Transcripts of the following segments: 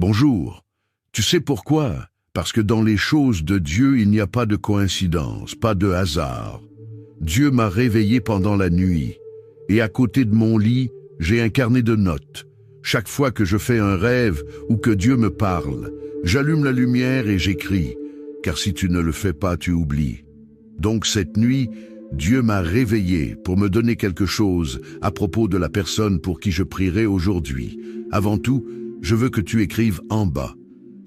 Bonjour. Tu sais pourquoi? Parce que dans les choses de Dieu, il n'y a pas de coïncidence, pas de hasard. Dieu m'a réveillé pendant la nuit, et à côté de mon lit, j'ai un carnet de notes. Chaque fois que je fais un rêve ou que Dieu me parle, j'allume la lumière et j'écris, car si tu ne le fais pas, tu oublies. Donc cette nuit, Dieu m'a réveillé pour me donner quelque chose à propos de la personne pour qui je prierai aujourd'hui. Avant tout, je veux que tu écrives en bas.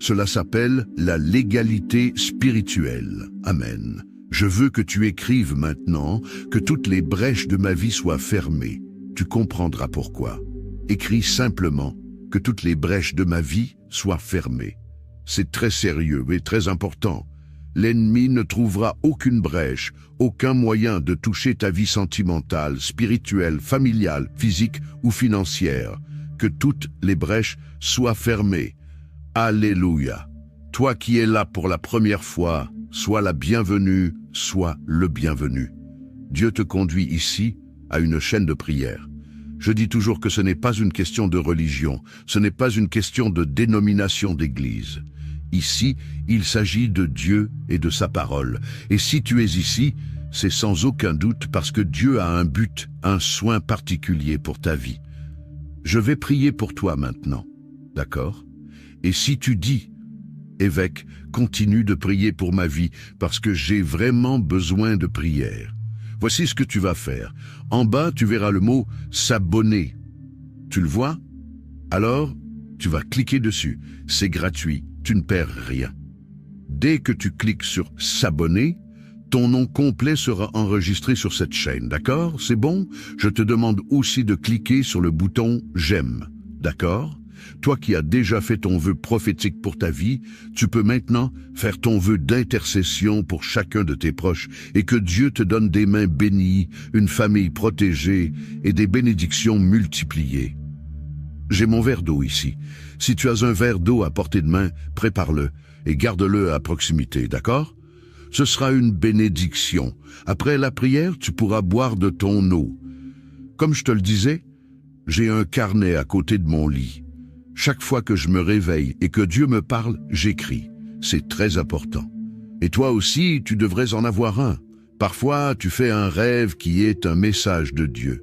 Cela s'appelle la légalité spirituelle. Amen. Je veux que tu écrives maintenant que toutes les brèches de ma vie soient fermées. Tu comprendras pourquoi. Écris simplement que toutes les brèches de ma vie soient fermées. C'est très sérieux et très important. L'ennemi ne trouvera aucune brèche, aucun moyen de toucher ta vie sentimentale, spirituelle, familiale, physique ou financière. Que toutes les brèches soient fermées. Alléluia. Toi qui es là pour la première fois, sois la bienvenue, sois le bienvenu. Dieu te conduit ici à une chaîne de prière. Je dis toujours que ce n'est pas une question de religion, ce n'est pas une question de dénomination d'église. Ici, il s'agit de Dieu et de sa parole. Et si tu es ici, c'est sans aucun doute parce que Dieu a un but, un soin particulier pour ta vie. Je vais prier pour toi maintenant, d'accord? Et si tu dis, évêque, continue de prier pour ma vie parce que j'ai vraiment besoin de prière. Voici ce que tu vas faire. En bas, tu verras le mot « s'abonner ». Tu le vois? Alors, tu vas cliquer dessus. C'est gratuit, tu ne perds rien. Dès que tu cliques sur « s'abonner », ton nom complet sera enregistré sur cette chaîne, d'accord? C'est bon? Je te demande aussi de cliquer sur le bouton « j'aime », d'accord? Toi qui as déjà fait ton vœu prophétique pour ta vie, tu peux maintenant faire ton vœu d'intercession pour chacun de tes proches et que Dieu te donne des mains bénies, une famille protégée et des bénédictions multipliées. J'ai mon verre d'eau ici. Si tu as un verre d'eau à portée de main, prépare-le et garde-le à proximité, d'accord? Ce sera une bénédiction. Après la prière, tu pourras boire de ton eau. Comme je te le disais, j'ai un carnet à côté de mon lit. Chaque fois que je me réveille et que Dieu me parle, j'écris. C'est très important. Et toi aussi, tu devrais en avoir un. Parfois, tu fais un rêve qui est un message de Dieu.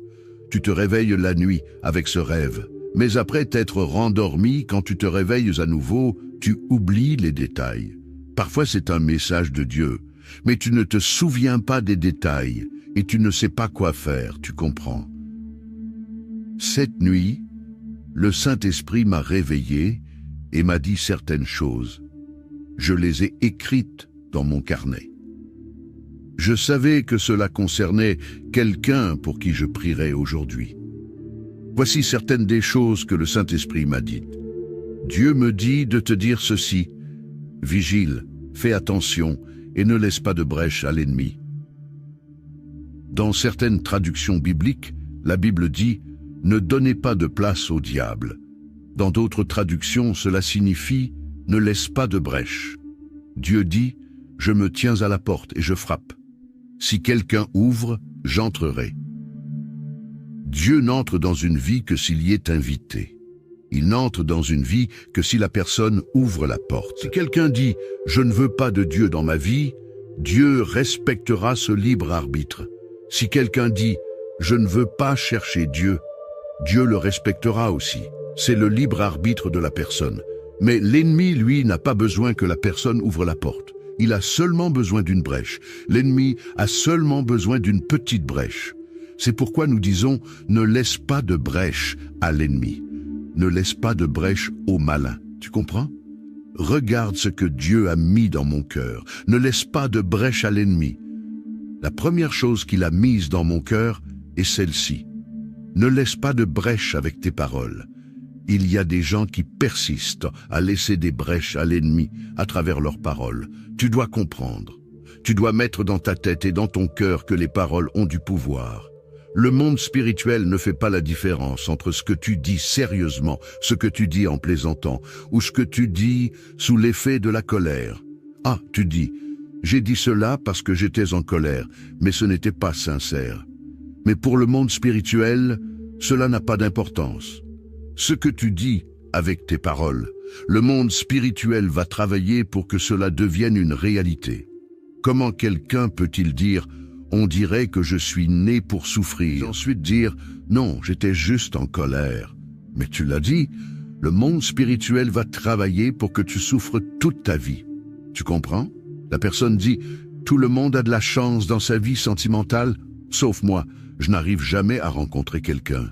Tu te réveilles la nuit avec ce rêve. Mais après t'être rendormi, quand tu te réveilles à nouveau, tu oublies les détails. Parfois, c'est un message de Dieu. Mais tu ne te souviens pas des détails et tu ne sais pas quoi faire, tu comprends. Cette nuit, le Saint-Esprit m'a réveillé et m'a dit certaines choses. Je les ai écrites dans mon carnet. Je savais que cela concernait quelqu'un pour qui je prierais aujourd'hui. Voici certaines des choses que le Saint-Esprit m'a dites. Dieu me dit de te dire ceci. Vigile, fais attention et ne laisse pas de brèche à l'ennemi. Dans certaines traductions bibliques, la Bible dit « Ne donnez pas de place au diable ». Dans d'autres traductions, cela signifie « Ne laisse pas de brèche ». Dieu dit « Je me tiens à la porte et je frappe. Si quelqu'un ouvre, j'entrerai ». Dieu n'entre dans une vie que s'il y est invité. Il n'entre dans une vie que si la personne ouvre la porte. Si quelqu'un dit « Je ne veux pas de Dieu dans ma vie », Dieu respectera ce libre arbitre. Si quelqu'un dit « Je ne veux pas chercher Dieu », Dieu le respectera aussi. C'est le libre arbitre de la personne. Mais l'ennemi, lui, n'a pas besoin que la personne ouvre la porte. Il a seulement besoin d'une brèche. L'ennemi a seulement besoin d'une petite brèche. C'est pourquoi nous disons « Ne laisse pas de brèche à l'ennemi ». Ne laisse pas de brèche au malin. Tu comprends? Regarde ce que Dieu a mis dans mon cœur. Ne laisse pas de brèche à l'ennemi. La première chose qu'il a mise dans mon cœur est celle-ci. Ne laisse pas de brèche avec tes paroles. Il y a des gens qui persistent à laisser des brèches à l'ennemi à travers leurs paroles. Tu dois comprendre. Tu dois mettre dans ta tête et dans ton cœur que les paroles ont du pouvoir. Le monde spirituel ne fait pas la différence entre ce que tu dis sérieusement, ce que tu dis en plaisantant, ou ce que tu dis sous l'effet de la colère. Ah, tu dis, j'ai dit cela parce que j'étais en colère, mais ce n'était pas sincère. Mais pour le monde spirituel, cela n'a pas d'importance. Ce que tu dis avec tes paroles, Le monde spirituel va travailler pour que cela devienne une réalité. Comment quelqu'un peut-il dire « on dirait que je suis né pour souffrir » et ensuite dire « non, j'étais juste en colère ». Mais tu l'as dit, le monde spirituel va travailler pour que tu souffres toute ta vie. Tu comprends? La personne dit « tout le monde a de la chance dans sa vie sentimentale, sauf moi, je n'arrive jamais à rencontrer quelqu'un ».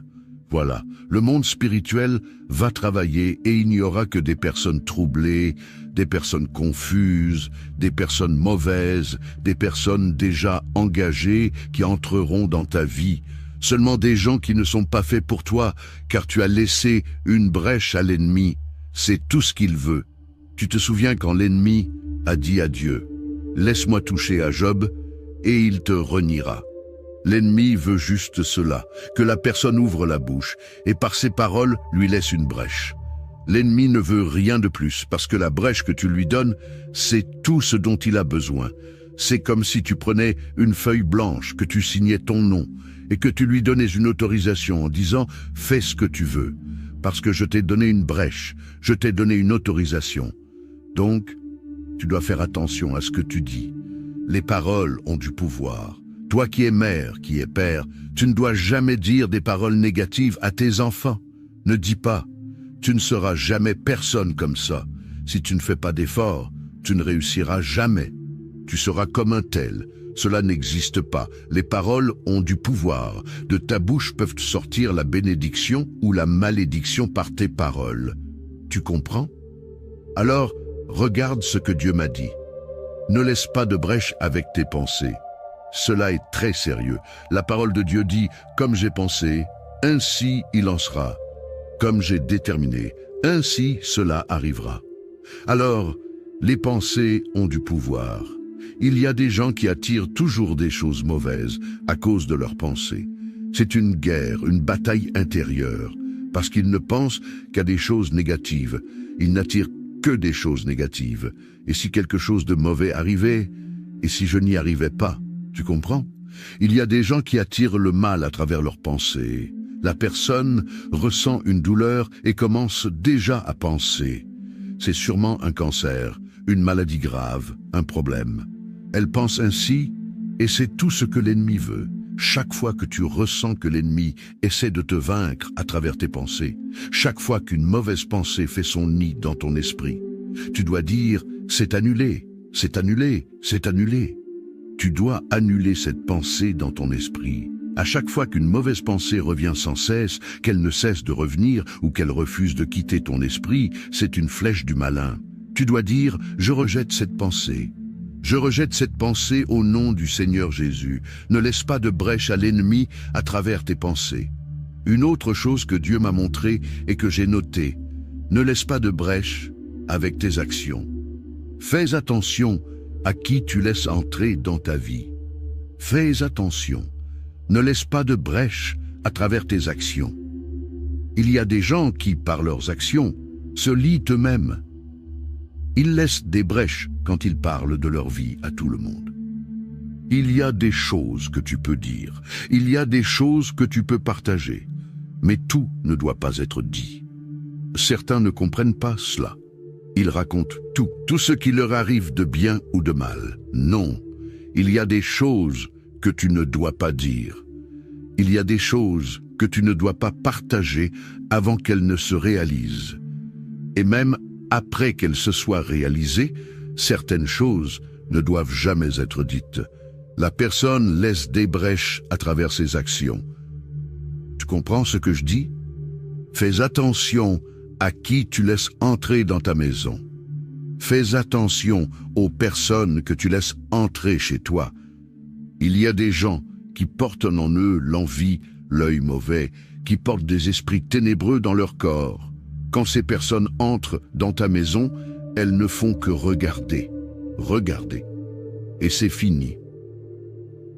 Voilà, le monde spirituel va travailler et il n'y aura que des personnes troublées, des personnes confuses, des personnes mauvaises, des personnes déjà engagées qui entreront dans ta vie. Seulement des gens qui ne sont pas faits pour toi, car tu as laissé une brèche à l'ennemi. C'est tout ce qu'il veut. Tu te souviens quand l'ennemi a dit à Dieu, « Laisse-moi toucher à Job, et il te reniera ». L'ennemi veut juste cela, que la personne ouvre la bouche et par ses paroles lui laisse une brèche. L'ennemi ne veut rien de plus parce que la brèche que tu lui donnes, c'est tout ce dont il a besoin. C'est comme si tu prenais une feuille blanche, que tu signais ton nom et que tu lui donnais une autorisation en disant « fais ce que tu veux » parce que je t'ai donné une brèche, je t'ai donné une autorisation. Donc, tu dois faire attention à ce que tu dis. Les paroles ont du pouvoir. Toi qui es mère, qui es père, tu ne dois jamais dire des paroles négatives à tes enfants. Ne dis pas, tu ne seras jamais personne comme ça. Si tu ne fais pas d'efforts, tu ne réussiras jamais. Tu seras comme un tel. Cela n'existe pas. Les paroles ont du pouvoir. De ta bouche peuvent sortir la bénédiction ou la malédiction par tes paroles. Tu comprends? Alors, regarde ce que Dieu m'a dit. Ne laisse pas de brèche avec tes pensées. Cela est très sérieux. La parole de Dieu dit « Comme j'ai pensé, ainsi il en sera. Comme j'ai déterminé, ainsi cela arrivera. » Alors, les pensées ont du pouvoir. Il y a des gens qui attirent toujours des choses mauvaises à cause de leurs pensées. C'est une guerre, une bataille intérieure, parce qu'ils ne pensent qu'à des choses négatives. Ils n'attirent que des choses négatives. Et si quelque chose de mauvais arrivait, et si je n'y arrivais pas, tu comprends? Il y a des gens qui attirent le mal à travers leurs pensées. La personne ressent une douleur et commence déjà à penser. C'est sûrement un cancer, une maladie grave, un problème. Elle pense ainsi et c'est tout ce que l'ennemi veut. Chaque fois que tu ressens que l'ennemi essaie de te vaincre à travers tes pensées, chaque fois qu'une mauvaise pensée fait son nid dans ton esprit, tu dois dire « c'est annulé, c'est annulé, c'est annulé ». Tu dois annuler cette pensée dans ton esprit. À chaque fois qu'une mauvaise pensée revient sans cesse, qu'elle ne cesse de revenir ou qu'elle refuse de quitter ton esprit, c'est une flèche du malin. Tu dois dire « Je rejette cette pensée ». Je rejette cette pensée au nom du Seigneur Jésus. Ne laisse pas de brèche à l'ennemi à travers tes pensées. Une autre chose que Dieu m'a montrée et que j'ai notée, ne laisse pas de brèche avec tes actions. Fais attention à qui tu laisses entrer dans ta vie. Fais attention. Ne laisse pas de brèche à travers tes actions. Il y a des gens qui, par leurs actions, se lient eux-mêmes. Ils laissent des brèches quand ils parlent de leur vie à tout le monde. Il y a des choses que tu peux dire. Il y a des choses que tu peux partager. Mais tout ne doit pas être dit. Certains ne comprennent pas cela. Ils racontent tout ce qui leur arrive de bien ou de mal. Non, il y a des choses que tu ne dois pas dire. Il y a des choses que tu ne dois pas partager avant qu'elles ne se réalisent. Et même après qu'elles se soient réalisées, certaines choses ne doivent jamais être dites. La personne laisse des brèches à travers ses actions. Tu comprends ce que je dis? Fais attention à qui tu laisses entrer dans ta maison. Fais attention aux personnes que tu laisses entrer chez toi. Il y a des gens qui portent en eux l'envie, l'œil mauvais, qui portent des esprits ténébreux dans leur corps. Quand ces personnes entrent dans ta maison, elles ne font que regarder, regarder. Et c'est fini.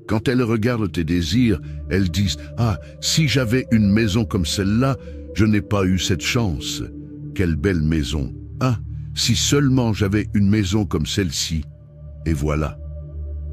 Quand elles regardent tes désirs, elles disent « Ah, si j'avais une maison comme celle-là, je n'ai pas eu cette chance. Quelle belle maison. Ah, si seulement j'avais une maison comme celle-ci. » Et voilà.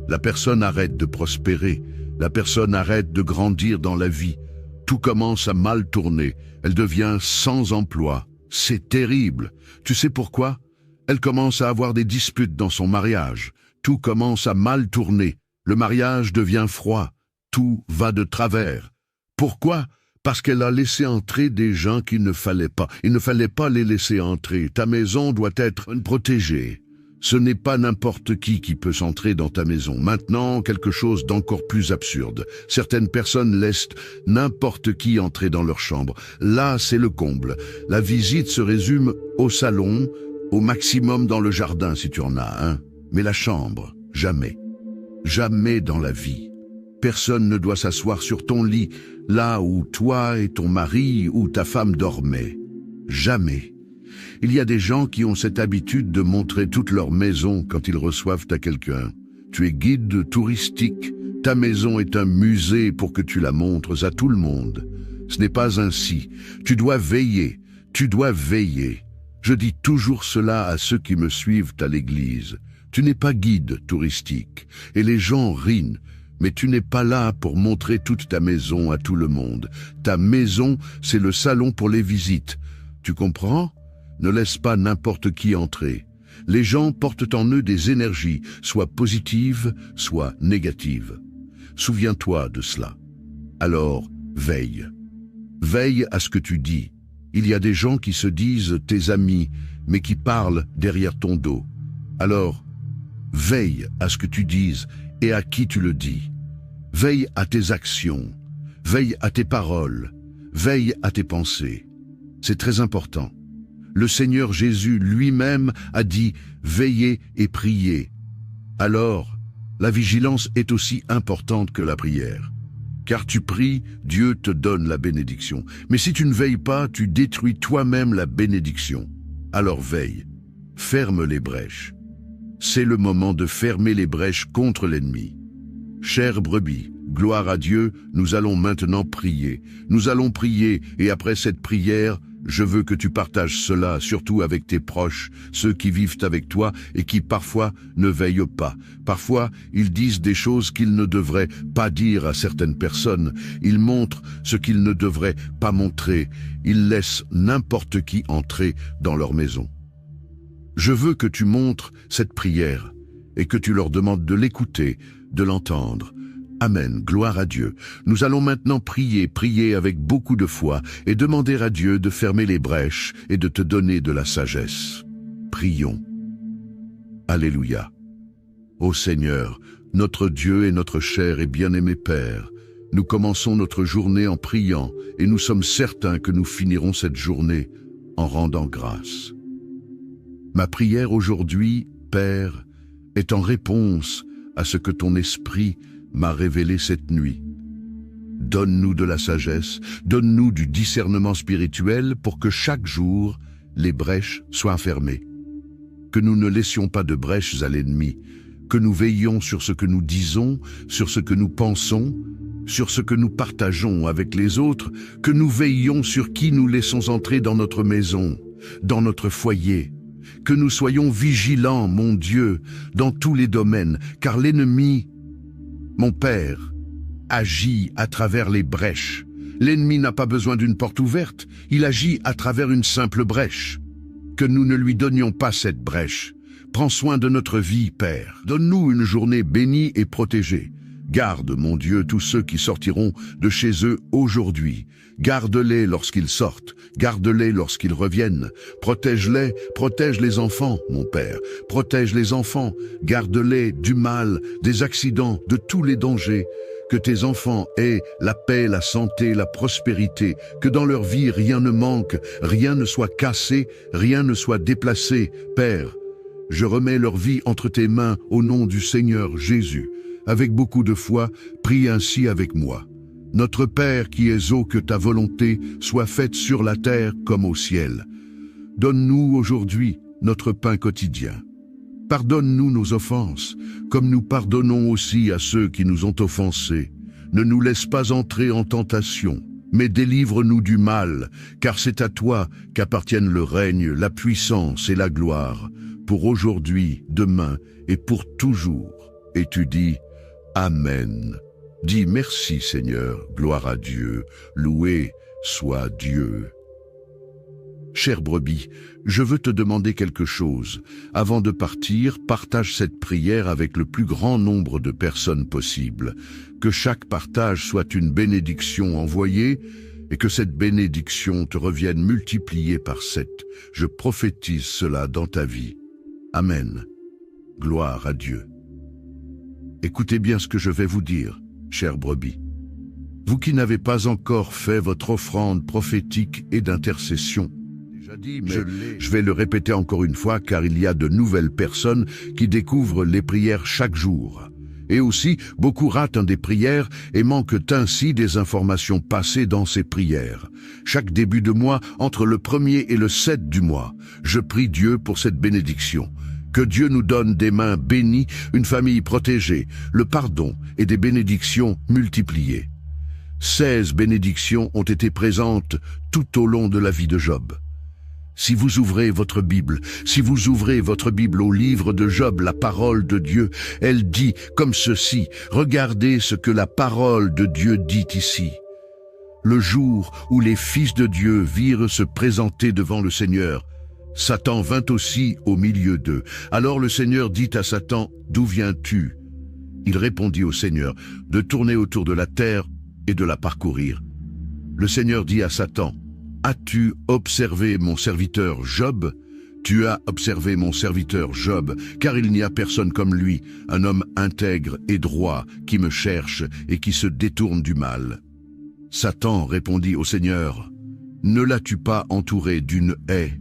La personne arrête de prospérer. La personne arrête de grandir dans la vie. Tout commence à mal tourner. Elle devient sans emploi. C'est terrible. Tu sais pourquoi? Elle commence à avoir des disputes dans son mariage. Tout commence à mal tourner. Le mariage devient froid. Tout va de travers. Pourquoi? Parce qu'elle a laissé entrer des gens qu'il ne fallait pas. Il ne fallait pas les laisser entrer. Ta maison doit être protégée. Ce n'est pas n'importe qui peut s'entrer dans ta maison. Maintenant, quelque chose d'encore plus absurde. Certaines personnes laissent n'importe qui entrer dans leur chambre. Là, c'est le comble. La visite se résume au salon, au maximum dans le jardin si tu en as un. Mais la chambre, jamais. Jamais dans la vie. Personne ne doit s'asseoir sur ton lit, là où toi et ton mari ou ta femme dormaient. Jamais. Il y a des gens qui ont cette habitude de montrer toute leur maison quand ils reçoivent à quelqu'un. Tu es guide touristique. Ta maison est un musée pour que tu la montres à tout le monde. Ce n'est pas ainsi. Tu dois veiller. Tu dois veiller. Je dis toujours cela à ceux qui me suivent à l'église. Tu n'es pas guide touristique. Et les gens rient. Mais tu n'es pas là pour montrer toute ta maison à tout le monde. Ta maison, c'est le salon pour les visites. Tu comprends? Ne laisse pas n'importe qui entrer. Les gens portent en eux des énergies, soit positives, soit négatives. Souviens-toi de cela. Alors, veille. Veille à ce que tu dis. Il y a des gens qui se disent tes amis, mais qui parlent derrière ton dos. Alors, veille à ce que tu dises et à qui tu le dis. Veille à tes actions. Veille à tes paroles. Veille à tes pensées. C'est très important. Le Seigneur Jésus lui-même a dit « Veillez et priez ». Alors, la vigilance est aussi importante que la prière. Car tu pries, Dieu te donne la bénédiction. Mais si tu ne veilles pas, tu détruis toi-même la bénédiction. Alors veille, ferme les brèches. C'est le moment de fermer les brèches contre l'ennemi. Chère brebis, gloire à Dieu, nous allons maintenant prier. Nous allons prier et après cette prière, je veux que tu partages cela, surtout avec tes proches, ceux qui vivent avec toi et qui parfois ne veillent pas. Parfois, ils disent des choses qu'ils ne devraient pas dire à certaines personnes. Ils montrent ce qu'ils ne devraient pas montrer. Ils laissent n'importe qui entrer dans leur maison. Je veux que tu montres cette prière et que tu leur demandes de l'écouter, de l'entendre. Amen, gloire à Dieu. Nous allons maintenant prier avec beaucoup de foi et demander à Dieu de fermer les brèches et de te donner de la sagesse. Prions. Alléluia. Ô Seigneur, notre Dieu et notre cher et bien-aimé Père, nous commençons notre journée en priant et nous sommes certains que nous finirons cette journée en rendant grâce. Ma prière aujourd'hui, Père, est en réponse à ce que ton esprit m'a révélé cette nuit. Donne-nous de la sagesse, donne-nous du discernement spirituel pour que chaque jour, les brèches soient fermées. Que nous ne laissions pas de brèches à l'ennemi, que nous veillions sur ce que nous disons, sur ce que nous pensons, sur ce que nous partageons avec les autres, que nous veillions sur qui nous laissons entrer dans notre maison, dans notre foyer. Que nous soyons vigilants, mon Dieu, dans tous les domaines, car l'ennemi, mon Père, agit à travers les brèches. L'ennemi n'a pas besoin d'une porte ouverte, il agit à travers une simple brèche. Que nous ne lui donnions pas cette brèche. Prends soin de notre vie, Père. Donne-nous une journée bénie et protégée. Garde, mon Dieu, tous ceux qui sortiront de chez eux aujourd'hui. Garde-les lorsqu'ils sortent, garde-les lorsqu'ils reviennent. Protège-les, protège les enfants, mon Père. Protège les enfants, garde-les du mal, des accidents, de tous les dangers. Que tes enfants aient la paix, la santé, la prospérité, que dans leur vie rien ne manque, rien ne soit cassé, rien ne soit déplacé. Père, je remets leur vie entre tes mains au nom du Seigneur Jésus. Avec beaucoup de foi, prie ainsi avec moi. Notre Père qui es haut, que ta volonté soit faite sur la terre comme au ciel. Donne-nous aujourd'hui notre pain quotidien. Pardonne-nous nos offenses, comme nous pardonnons aussi à ceux qui nous ont offensés. Ne nous laisse pas entrer en tentation, mais délivre-nous du mal, car c'est à toi qu'appartiennent le règne, la puissance et la gloire, pour aujourd'hui, demain et pour toujours. Et tu dis, Amen. Dis merci Seigneur, gloire à Dieu, loué soit Dieu. Chère brebis, je veux te demander quelque chose. Avant de partir, partage cette prière avec le plus grand nombre de personnes possible. Que chaque partage soit une bénédiction envoyée et que cette bénédiction te revienne multipliée par 7. Je prophétise cela dans ta vie. Amen. Gloire à Dieu. Écoutez bien ce que je vais vous dire, chère brebis. Vous qui n'avez pas encore fait votre offrande prophétique et d'intercession, déjà dit, mais je vais le répéter encore une fois car il y a de nouvelles personnes qui découvrent les prières chaque jour. Et aussi, beaucoup ratent des prières et manquent ainsi des informations passées dans ces prières. Chaque début de mois, entre le 1er et le 7 du mois, je prie Dieu pour cette bénédiction. Que Dieu nous donne des mains bénies, une famille protégée, le pardon et des bénédictions multipliées. 16 bénédictions ont été présentes tout au long de la vie de Job. Si vous ouvrez votre Bible au livre de Job, la parole de Dieu, elle dit comme ceci, regardez ce que la parole de Dieu dit ici. Le jour où les fils de Dieu virent se présenter devant le Seigneur, Satan vint aussi au milieu d'eux. Alors le Seigneur dit à Satan, d'où viens-tu? Il répondit au Seigneur, de tourner autour de la terre et de la parcourir. Le Seigneur dit à Satan, as-tu observé mon serviteur Job? Tu as observé mon serviteur Job, car il n'y a personne comme lui, un homme intègre et droit, qui me cherche et qui se détourne du mal. Satan répondit au Seigneur, ne l'as-tu pas entouré d'une haie?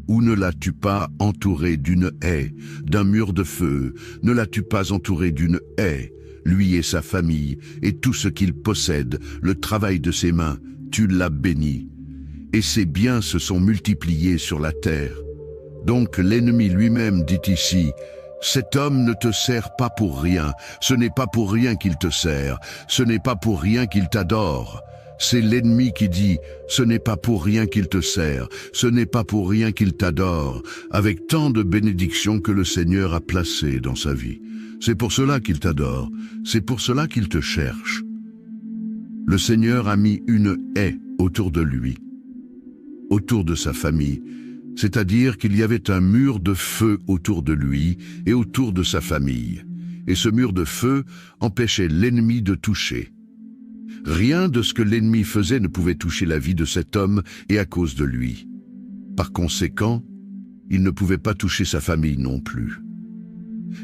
Ou ne l'as-tu pas entouré d'une haie, d'un mur de feu? Ne l'as-tu pas entouré d'une haie? Lui et sa famille, et tout ce qu'il possède, le travail de ses mains, tu l'as béni. Et ses biens se sont multipliés sur la terre. Donc l'ennemi lui-même dit ici, cet homme ne te sert pas pour rien, ce n'est pas pour rien qu'il te sert, ce n'est pas pour rien qu'il t'adore. C'est l'ennemi qui dit, ce n'est pas pour rien qu'il te sert, ce n'est pas pour rien qu'il t'adore, avec tant de bénédictions que le Seigneur a placées dans sa vie. C'est pour cela qu'il t'adore, c'est pour cela qu'il te cherche. Le Seigneur a mis une haie autour de lui, autour de sa famille, c'est-à-dire qu'il y avait un mur de feu autour de lui et autour de sa famille. Et ce mur de feu empêchait l'ennemi de toucher. Rien de ce que l'ennemi faisait ne pouvait toucher la vie de cet homme et à cause de lui. Par conséquent, il ne pouvait pas toucher sa famille non plus.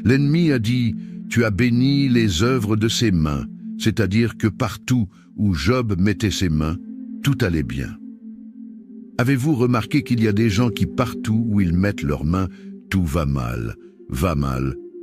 L'ennemi a dit, tu as béni les œuvres de ses mains, c'est-à-dire que partout où Job mettait ses mains, tout allait bien. Avez-vous remarqué qu'il y a des gens qui partout où ils mettent leurs mains, tout va mal,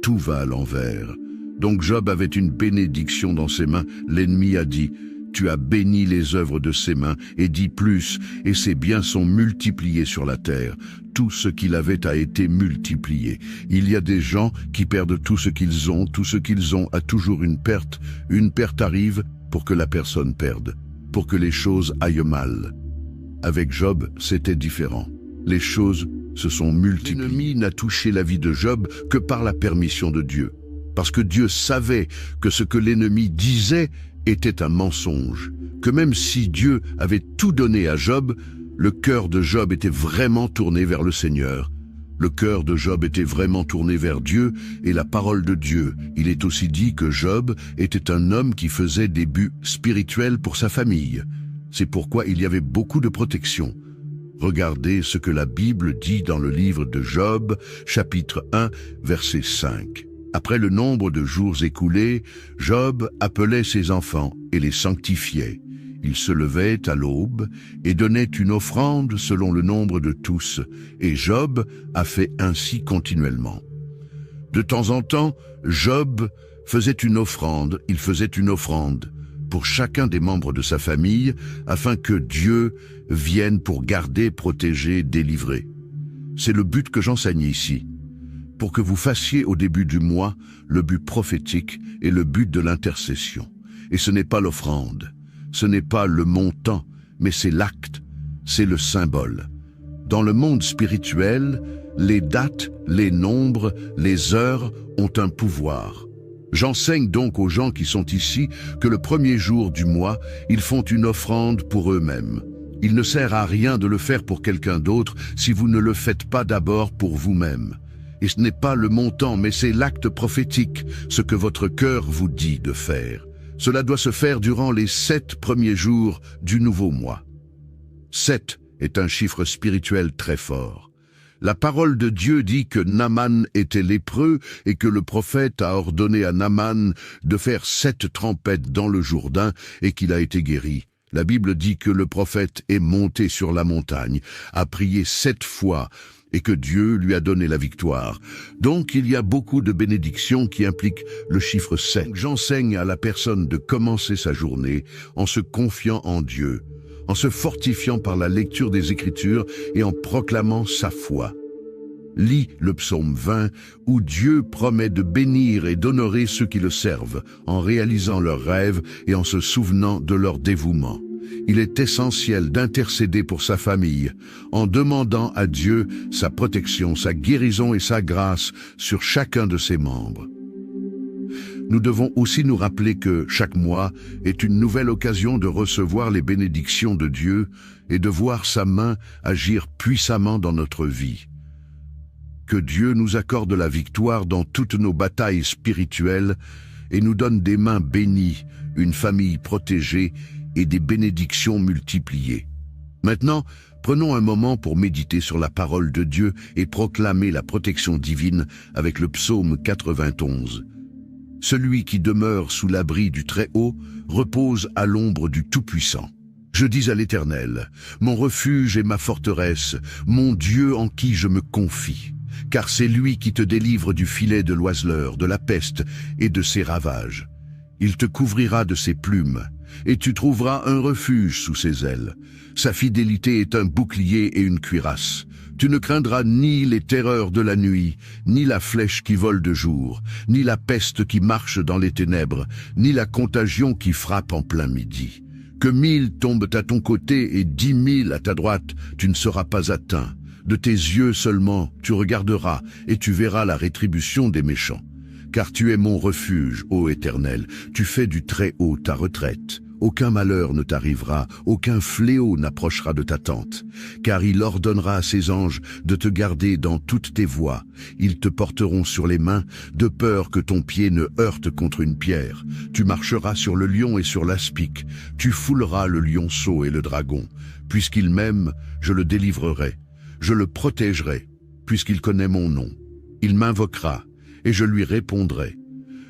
tout va à l'envers. Donc Job avait une bénédiction dans ses mains. L'ennemi a dit, tu as béni les œuvres de ses mains, et dit plus, et ses biens sont multipliés sur la terre. Tout ce qu'il avait a été multiplié. Il y a des gens qui perdent tout ce qu'ils ont a toujours une perte. Une perte arrive pour que la personne perde, pour que les choses aillent mal. Avec Job, c'était différent. Les choses se sont multipliées. L'ennemi n'a touché la vie de Job que par la permission de Dieu. Parce que Dieu savait que ce que l'ennemi disait était un mensonge. Que même si Dieu avait tout donné à Job, le cœur de Job était vraiment tourné vers le Seigneur. Le cœur de Job était vraiment tourné vers Dieu et la parole de Dieu. Il est aussi dit que Job était un homme qui faisait des buts spirituels pour sa famille. C'est pourquoi il y avait beaucoup de protection. Regardez ce que la Bible dit dans le livre de Job, chapitre 1, verset 5. Après le nombre de jours écoulés, Job appelait ses enfants et les sanctifiait. Il se levait à l'aube et donnait une offrande selon le nombre de tous, et Job a fait ainsi continuellement. De temps en temps, Job faisait une offrande, il faisait une offrande pour chacun des membres de sa famille, afin que Dieu vienne pour garder, protéger, délivrer. C'est le but que j'enseigne ici, pour que vous fassiez au début du mois le but prophétique et le but de l'intercession. Et ce n'est pas l'offrande, ce n'est pas le montant, mais c'est l'acte, c'est le symbole. Dans le monde spirituel, les dates, les nombres, les heures ont un pouvoir. J'enseigne donc aux gens qui sont ici que le premier jour du mois, ils font une offrande pour eux-mêmes. Il ne sert à rien de le faire pour quelqu'un d'autre si vous ne le faites pas d'abord pour vous-même. Et ce n'est pas le montant, mais c'est l'acte prophétique, ce que votre cœur vous dit de faire. Cela doit se faire durant les 7 premiers jours du nouveau mois. 7 est un chiffre spirituel très fort. La parole de Dieu dit que Naaman était lépreux et que le prophète a ordonné à Naaman de faire 7 trempettes dans le Jourdain et qu'il a été guéri. La Bible dit que le prophète est monté sur la montagne, a prié 7 fois et que Dieu lui a donné la victoire. Donc il y a beaucoup de bénédictions qui impliquent le chiffre 7. J'enseigne à la personne de commencer sa journée en se confiant en Dieu, en se fortifiant par la lecture des Écritures et en proclamant sa foi. Lis le psaume 20 où Dieu promet de bénir et d'honorer ceux qui le servent en réalisant leurs rêves et en se souvenant de leur dévouement. Il est essentiel d'intercéder pour sa famille en demandant à Dieu sa protection, sa guérison et sa grâce sur chacun de ses membres. Nous devons aussi nous rappeler que chaque mois est une nouvelle occasion de recevoir les bénédictions de Dieu et de voir sa main agir puissamment dans notre vie. Que Dieu nous accorde la victoire dans toutes nos batailles spirituelles et nous donne des mains bénies, une famille protégée et des bénédictions multipliées. Maintenant, prenons un moment pour méditer sur la parole de Dieu et proclamer la protection divine avec le psaume 91. Celui qui demeure sous l'abri du Très-Haut repose à l'ombre du Tout-Puissant. Je dis à l'Éternel, mon refuge et ma forteresse, mon Dieu en qui je me confie. Car c'est lui qui te délivre du filet de l'oiseleur, de la peste et de ses ravages. Il te couvrira de ses plumes, et tu trouveras un refuge sous ses ailes. Sa fidélité est un bouclier et une cuirasse. Tu ne craindras ni les terreurs de la nuit, ni la flèche qui vole de jour, ni la peste qui marche dans les ténèbres, ni la contagion qui frappe en plein midi. Que 1000 tombent à ton côté et 10 000 à ta droite, tu ne seras pas atteint. De tes yeux seulement tu regarderas et tu verras la rétribution des méchants. Car tu es mon refuge, ô Éternel, tu fais du Très-Haut ta retraite. Aucun malheur ne t'arrivera, aucun fléau n'approchera de ta tente. Car il ordonnera à ses anges de te garder dans toutes tes voies. Ils te porteront sur les mains, de peur que ton pied ne heurte contre une pierre. Tu marcheras sur le lion et sur l'aspic. Tu fouleras le lionceau et le dragon. Puisqu'il m'aime, je le délivrerai. Je le protégerai, puisqu'il connaît mon nom. Il m'invoquera, et je lui répondrai.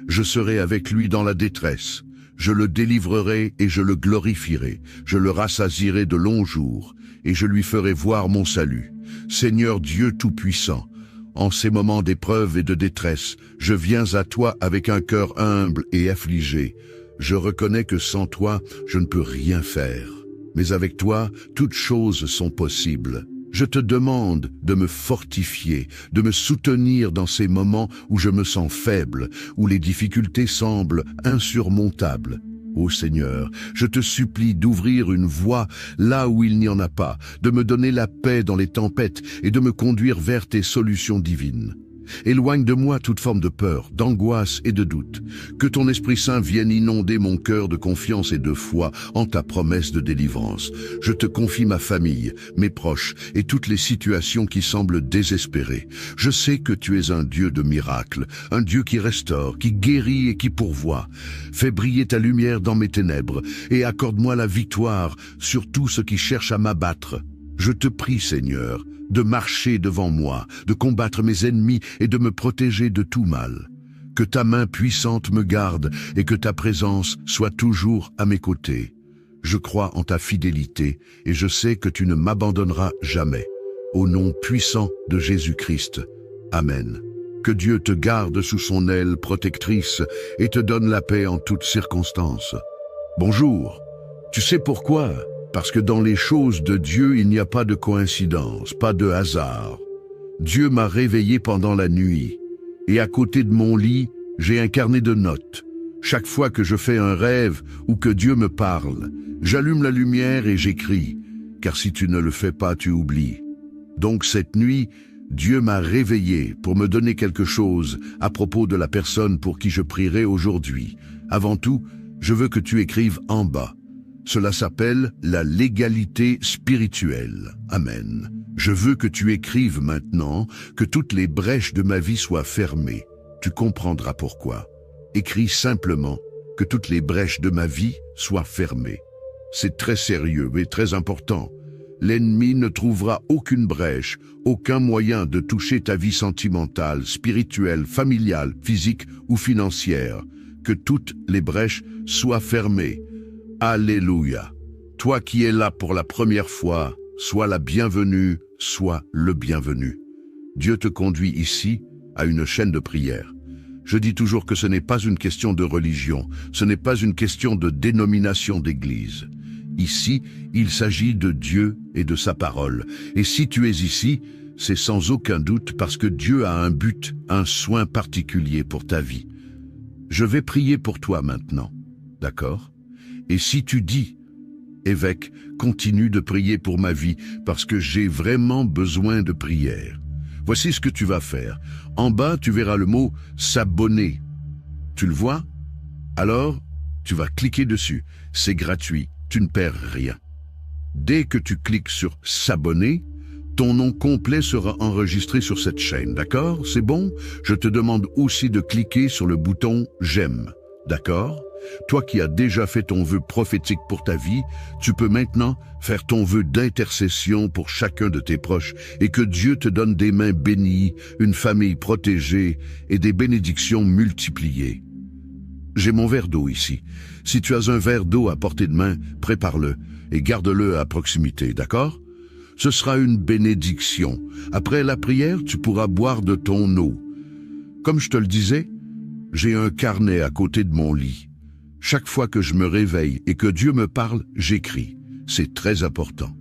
Je serai avec lui dans la détresse. Je le délivrerai et je le glorifierai. Je le rassasierai de longs jours, et je lui ferai voir mon salut. Seigneur Dieu Tout-Puissant, en ces moments d'épreuve et de détresse, je viens à toi avec un cœur humble et affligé. Je reconnais que sans toi, je ne peux rien faire. Mais avec toi, toutes choses sont possibles. Je te demande de me fortifier, de me soutenir dans ces moments où je me sens faible, où les difficultés semblent insurmontables. Ô Seigneur, je te supplie d'ouvrir une voie là où il n'y en a pas, de me donner la paix dans les tempêtes et de me conduire vers tes solutions divines. Éloigne de moi toute forme de peur, d'angoisse et de doute. Que ton Esprit Saint vienne inonder mon cœur de confiance et de foi en ta promesse de délivrance. Je te confie ma famille, mes proches et toutes les situations qui semblent désespérées. Je sais que tu es un Dieu de miracles, un Dieu qui restaure, qui guérit et qui pourvoit. Fais briller ta lumière dans mes ténèbres et accorde-moi la victoire sur tout ce qui cherche à m'abattre. Je te prie, Seigneur, de marcher devant moi, de combattre mes ennemis et de me protéger de tout mal. Que ta main puissante me garde et que ta présence soit toujours à mes côtés. Je crois en ta fidélité et je sais que tu ne m'abandonneras jamais. Au nom puissant de Jésus-Christ. Amen. Que Dieu te garde sous son aile protectrice et te donne la paix en toutes circonstances. Bonjour. Tu sais pourquoi ? Parce que dans les choses de Dieu, il n'y a pas de coïncidence, pas de hasard. Dieu m'a réveillé pendant la nuit, et à côté de mon lit, j'ai un carnet de notes. Chaque fois que je fais un rêve ou que Dieu me parle, j'allume la lumière et j'écris, car si tu ne le fais pas, tu oublies. Donc cette nuit, Dieu m'a réveillé pour me donner quelque chose à propos de la personne pour qui je prierai aujourd'hui. Avant tout, je veux que tu écrives en bas. Cela s'appelle la légalité spirituelle. Amen. Je veux que tu écrives maintenant que toutes les brèches de ma vie soient fermées. Tu comprendras pourquoi. Écris simplement que toutes les brèches de ma vie soient fermées. C'est très sérieux et très important. L'ennemi ne trouvera aucune brèche, aucun moyen de toucher ta vie sentimentale, spirituelle, familiale, physique ou financière. Que toutes les brèches soient fermées. Alléluia. Toi qui es là pour la première fois, sois la bienvenue, sois le bienvenu. Dieu te conduit ici à une chaîne de prière. Je dis toujours que ce n'est pas une question de religion, ce n'est pas une question de dénomination d'église. Ici, il s'agit de Dieu et de sa parole. Et si tu es ici, c'est sans aucun doute parce que Dieu a un but, un soin particulier pour ta vie. Je vais prier pour toi maintenant, d'accord? Et si tu dis, évêque, continue de prier pour ma vie parce que j'ai vraiment besoin de prière. Voici ce que tu vas faire. En bas, tu verras le mot « s'abonner ». Tu le vois? Alors, tu vas cliquer dessus. C'est gratuit, tu ne perds rien. Dès que tu cliques sur « s'abonner », ton nom complet sera enregistré sur cette chaîne, d'accord? C'est bon? Je te demande aussi de cliquer sur le bouton « j'aime », d'accord? Toi qui as déjà fait ton vœu prophétique pour ta vie, tu peux maintenant faire ton vœu d'intercession pour chacun de tes proches et que Dieu te donne des mains bénies, une famille protégée et des bénédictions multipliées. J'ai mon verre d'eau ici. Si tu as un verre d'eau à portée de main, prépare-le et garde-le à proximité, d'accord? Ce sera une bénédiction. Après la prière, tu pourras boire de ton eau. Comme je te le disais, j'ai un carnet à côté de mon lit. Chaque fois que je me réveille et que Dieu me parle, j'écris. C'est très important.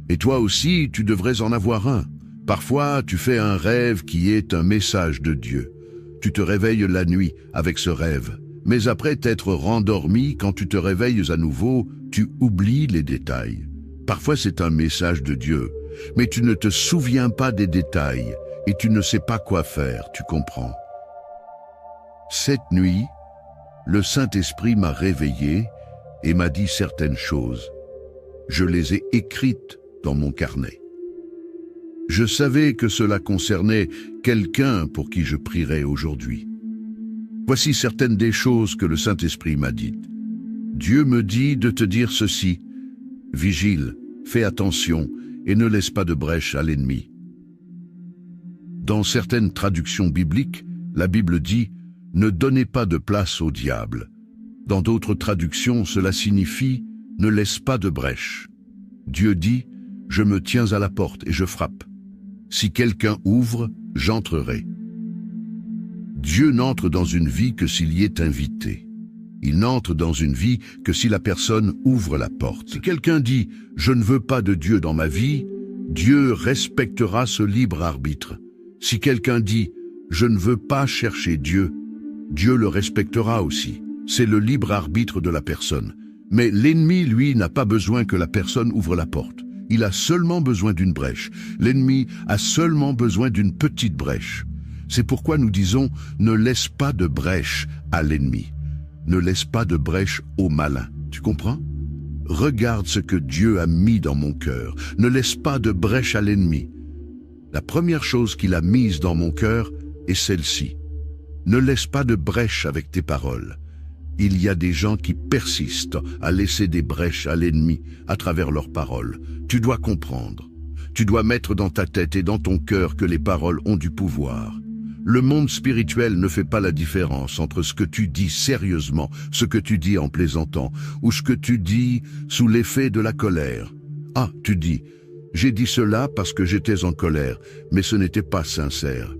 Et toi aussi, tu devrais en avoir un. Parfois, tu fais un rêve qui est un message de Dieu. Tu te réveilles la nuit avec ce rêve. Mais après t'être rendormi, quand tu te réveilles à nouveau, tu oublies les détails. Parfois, c'est un message de Dieu, mais tu ne te souviens pas des détails et tu ne sais pas quoi faire, tu comprends. Cette nuit, le Saint-Esprit m'a réveillé et m'a dit certaines choses. Je les ai écrites dans mon carnet. Je savais que cela concernait quelqu'un pour qui je prierais aujourd'hui. Voici certaines des choses que le Saint-Esprit m'a dites. Dieu me dit de te dire ceci. Vigile, fais attention et ne laisse pas de brèche à l'ennemi. Dans certaines traductions bibliques, la Bible dit « Ne donnez pas de place au diable ». Dans d'autres traductions, cela signifie « Ne laisse pas de brèche ». Dieu dit « Je me tiens à la porte et je frappe. Si quelqu'un ouvre, j'entrerai ». Dieu n'entre dans une vie que s'il y est invité. Il n'entre dans une vie que si la personne ouvre la porte. Si quelqu'un dit « Je ne veux pas de Dieu dans ma vie », Dieu respectera ce libre arbitre. Si quelqu'un dit « Je ne veux pas chercher Dieu », Dieu le respectera aussi. C'est le libre arbitre de la personne. Mais l'ennemi, lui, n'a pas besoin que la personne ouvre la porte. Il a seulement besoin d'une brèche. L'ennemi a seulement besoin d'une petite brèche. C'est pourquoi nous disons « Ne laisse pas de brèche à l'ennemi ». Ne laisse pas de brèche au malin. Tu comprends? Regarde ce que Dieu a mis dans mon cœur. Ne laisse pas de brèche à l'ennemi. La première chose qu'il a mise dans mon cœur est celle-ci. Ne laisse pas de brèche avec tes paroles. Il y a des gens qui persistent à laisser des brèches à l'ennemi à travers leurs paroles. Tu dois comprendre. Tu dois mettre dans ta tête et dans ton cœur que les paroles ont du pouvoir. Le monde spirituel ne fait pas la différence entre ce que tu dis sérieusement, ce que tu dis en plaisantant, ou ce que tu dis sous l'effet de la colère. Ah, tu dis, j'ai dit cela parce que j'étais en colère, mais ce n'était pas sincère.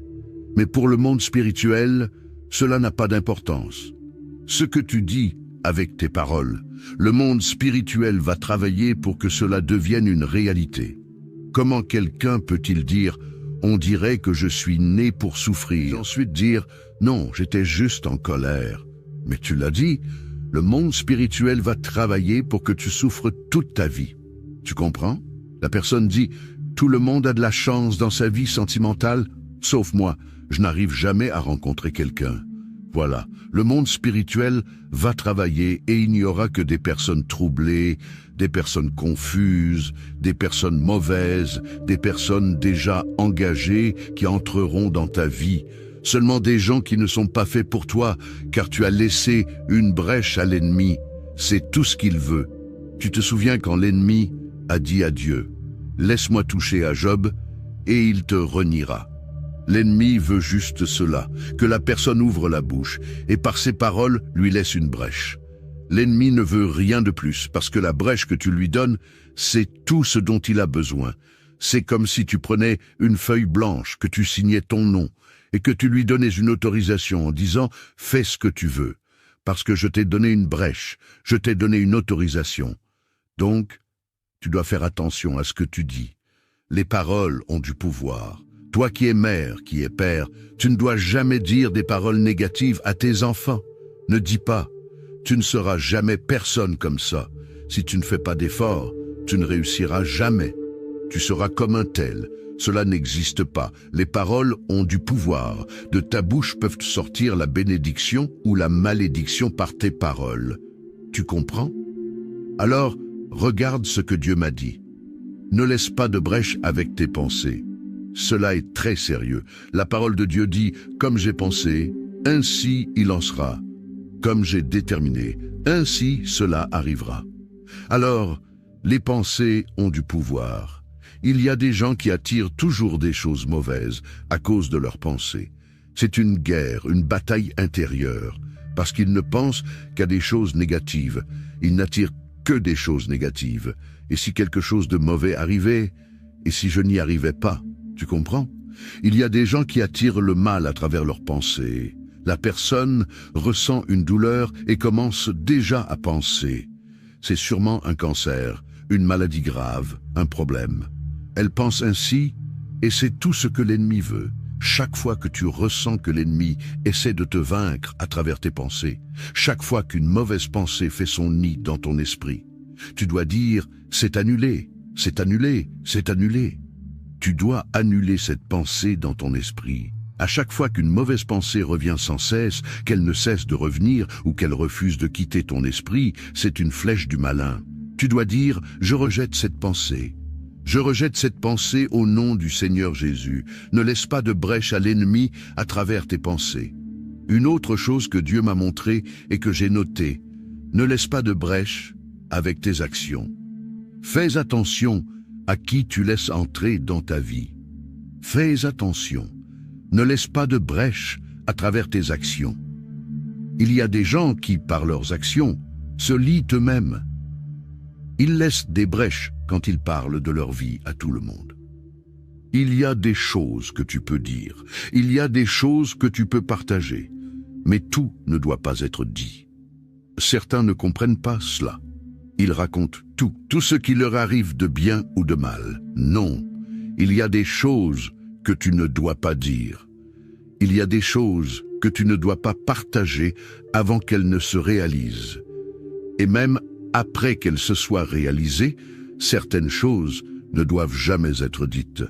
Mais pour le monde spirituel, cela n'a pas d'importance. Ce que tu dis avec tes paroles, le monde spirituel va travailler pour que cela devienne une réalité. Comment quelqu'un peut-il dire « On dirait que je suis né pour souffrir » et ensuite dire « Non, j'étais juste en colère ». Mais tu l'as dit, le monde spirituel va travailler pour que tu souffres toute ta vie. Tu comprends? La personne dit « Tout le monde a de la chance dans sa vie sentimentale, sauf moi, je n'arrive jamais à rencontrer quelqu'un ». Voilà, le monde spirituel va travailler et il n'y aura que des personnes troublées, des personnes confuses, des personnes mauvaises, des personnes déjà engagées qui entreront dans ta vie. Seulement des gens qui ne sont pas faits pour toi, car tu as laissé une brèche à l'ennemi. C'est tout ce qu'il veut. Tu te souviens quand l'ennemi a dit à Dieu, « Laisse-moi toucher à Job, et il te reniera. » L'ennemi veut juste cela, que la personne ouvre la bouche et par ses paroles lui laisse une brèche. L'ennemi ne veut rien de plus parce que la brèche que tu lui donnes, c'est tout ce dont il a besoin. C'est comme si tu prenais une feuille blanche, que tu signais ton nom et que tu lui donnais une autorisation en disant « Fais ce que tu veux, parce que je t'ai donné une brèche, je t'ai donné une autorisation. » Donc, tu dois faire attention à ce que tu dis. Les paroles ont du pouvoir. Toi qui es mère, qui es père, tu ne dois jamais dire des paroles négatives à tes enfants. Ne dis pas, tu ne seras jamais personne comme ça. Si tu ne fais pas d'efforts, tu ne réussiras jamais. Tu seras comme un tel. Cela n'existe pas. Les paroles ont du pouvoir. De ta bouche peuvent sortir la bénédiction ou la malédiction par tes paroles. Tu comprends? Alors, regarde ce que Dieu m'a dit. Ne laisse pas de brèche avec tes pensées. Cela est très sérieux. La parole de Dieu dit « Comme j'ai pensé, ainsi il en sera. Comme j'ai déterminé, ainsi cela arrivera. » Alors, les pensées ont du pouvoir. Il y a des gens qui attirent toujours des choses mauvaises à cause de leurs pensées. C'est une guerre, une bataille intérieure, parce qu'ils ne pensent qu'à des choses négatives. Ils n'attirent que des choses négatives. Et si quelque chose de mauvais arrivait, et si je n'y arrivais pas, tu comprends? Il y a des gens qui attirent le mal à travers leurs pensées. La personne ressent une douleur et commence déjà à penser. C'est sûrement un cancer, une maladie grave, un problème. Elle pense ainsi et c'est tout ce que l'ennemi veut. Chaque fois que tu ressens que l'ennemi essaie de te vaincre à travers tes pensées, chaque fois qu'une mauvaise pensée fait son nid dans ton esprit, tu dois dire « c'est annulé, c'est annulé, c'est annulé ». Tu dois annuler cette pensée dans ton esprit. À chaque fois qu'une mauvaise pensée revient sans cesse, qu'elle ne cesse de revenir ou qu'elle refuse de quitter ton esprit, c'est une flèche du malin. Tu dois dire « Je rejette cette pensée. Je rejette cette pensée au nom du Seigneur Jésus. Ne laisse pas de brèche à l'ennemi à travers tes pensées. » Une autre chose que Dieu m'a montrée et que j'ai notée, ne laisse pas de brèche avec tes actions. Fais attention à qui tu laisses entrer dans ta vie. Fais attention. Ne laisse pas de brèche à travers tes actions. Il y a des gens qui, par leurs actions, se lient eux-mêmes. Ils laissent des brèches quand ils parlent de leur vie à tout le monde. Il y a des choses que tu peux dire. Il y a des choses que tu peux partager. Mais tout ne doit pas être dit. Certains ne comprennent pas cela. Ils racontent tout ce qui leur arrive de bien ou de mal. Non, il y a des choses que tu ne dois pas dire. Il y a des choses que tu ne dois pas partager avant qu'elles ne se réalisent. Et même après qu'elles se soient réalisées, certaines choses ne doivent jamais être dites.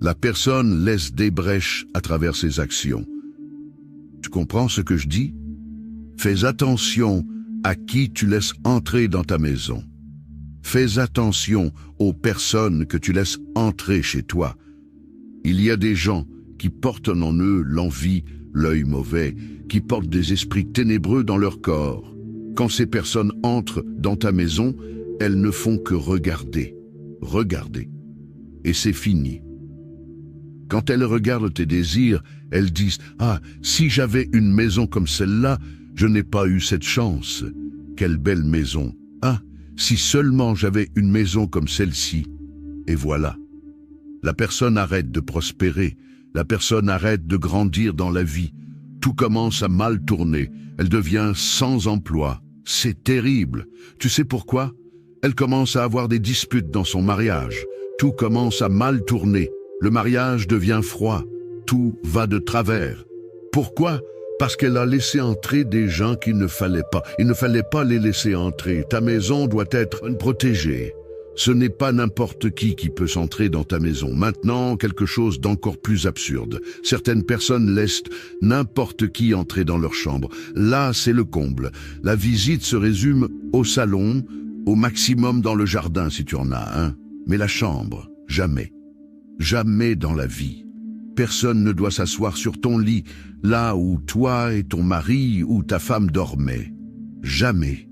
La personne laisse des brèches à travers ses actions. Tu comprends ce que je dis? Fais attention à qui tu laisses entrer dans ta maison. Fais attention aux personnes que tu laisses entrer chez toi. Il y a des gens qui portent en eux l'envie, l'œil mauvais, qui portent des esprits ténébreux dans leur corps. Quand ces personnes entrent dans ta maison, elles ne font que regarder, regarder. Et c'est fini. Quand elles regardent tes désirs, elles disent « Ah, si j'avais une maison comme celle-là, je n'ai pas eu cette chance. Quelle belle maison. Ah, si seulement j'avais une maison comme celle-ci. » Et voilà. La personne arrête de prospérer. La personne arrête de grandir dans la vie. Tout commence à mal tourner. Elle devient sans emploi. C'est terrible. Tu sais pourquoi? Elle commence à avoir des disputes dans son mariage. Tout commence à mal tourner. Le mariage devient froid. Tout va de travers. Pourquoi? Parce qu'elle a laissé entrer des gens qu'il ne fallait pas. Il ne fallait pas les laisser entrer. Ta maison doit être protégée. Ce n'est pas n'importe qui peut s'entrer dans ta maison. Maintenant, quelque chose d'encore plus absurde. Certaines personnes laissent n'importe qui entrer dans leur chambre. Là, c'est le comble. La visite se résume au salon, au maximum dans le jardin si tu en as un. Mais la chambre, jamais. Jamais dans la vie. Personne ne doit s'asseoir sur ton lit, là où toi et ton mari ou ta femme dormaient. Jamais.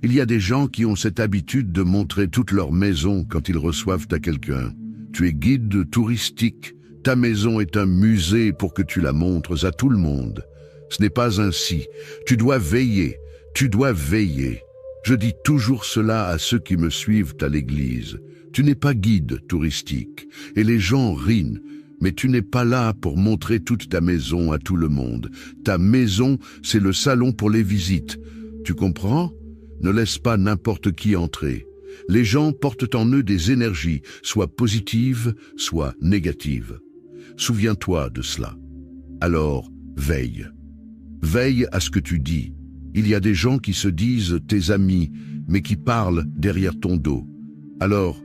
Il y a des gens qui ont cette habitude de montrer toute leur maison quand ils reçoivent à quelqu'un. Tu es guide touristique. Ta maison est un musée pour que tu la montres à tout le monde. Ce n'est pas ainsi. Tu dois veiller. Tu dois veiller. Je dis toujours cela à ceux qui me suivent à l'église. Tu n'es pas guide touristique. Et les gens rient. Mais tu n'es pas là pour montrer toute ta maison à tout le monde. Ta maison, c'est le salon pour les visites. Tu comprends ? Ne laisse pas n'importe qui entrer. Les gens portent en eux des énergies, soit positives, soit négatives. Souviens-toi de cela. Alors, veille. Veille à ce que tu dis. Il y a des gens qui se disent tes amis, mais qui parlent derrière ton dos. Alors,